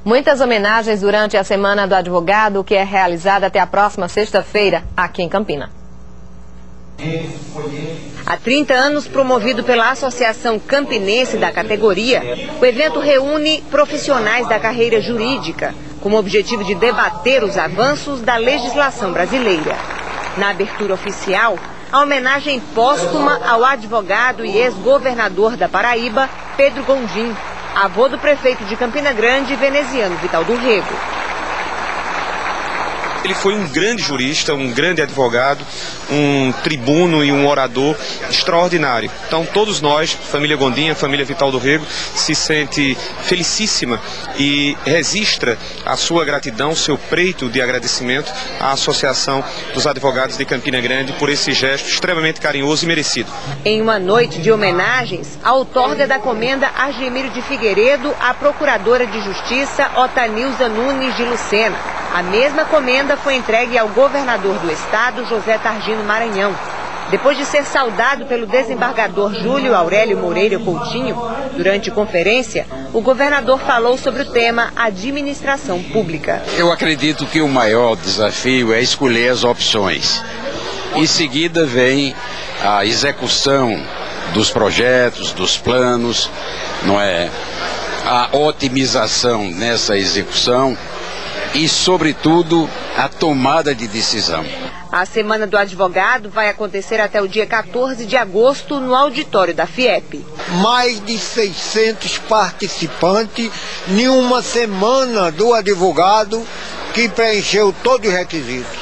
Muitas homenagens durante a Semana do Advogado, que é realizada até a próxima sexta-feira, aqui em Campina. Há 30 anos, promovido pela Associação Campinense da categoria, o evento reúne profissionais da carreira jurídica, com o objetivo de debater os avanços da legislação brasileira. Na abertura oficial, a homenagem póstuma ao advogado e ex-governador da Paraíba, Pedro Gondim, avô do prefeito de Campina Grande, veneziano Vital do Rego. Ele foi um grande jurista, um grande advogado, um tribuno e um orador extraordinário. Então todos nós, família Gondim, família Vital do Rego, se sente felicíssima e registra a sua gratidão, seu preito de agradecimento à Associação dos Advogados de Campina Grande por esse gesto extremamente carinhoso e merecido. Em uma noite de homenagens, a outorga da comenda Argemiro de Figueiredo à Procuradora de Justiça Otanilza Nunes de Lucena. A mesma comenda foi entregue ao governador do estado, José Targino Maranhão. Depois de ser saudado pelo desembargador Júlio Aurélio Moreira Coutinho, durante conferência, o governador falou sobre o tema administração pública. Eu acredito que o maior desafio é escolher as opções. Em seguida vem a execução dos projetos, dos planos, não é? A otimização nessa execução e, sobretudo, a tomada de decisão. A Semana do Advogado vai acontecer até o dia 14 de agosto no auditório da FIEP. Mais de 600 participantes em uma Semana do Advogado que preencheu todos os requisitos.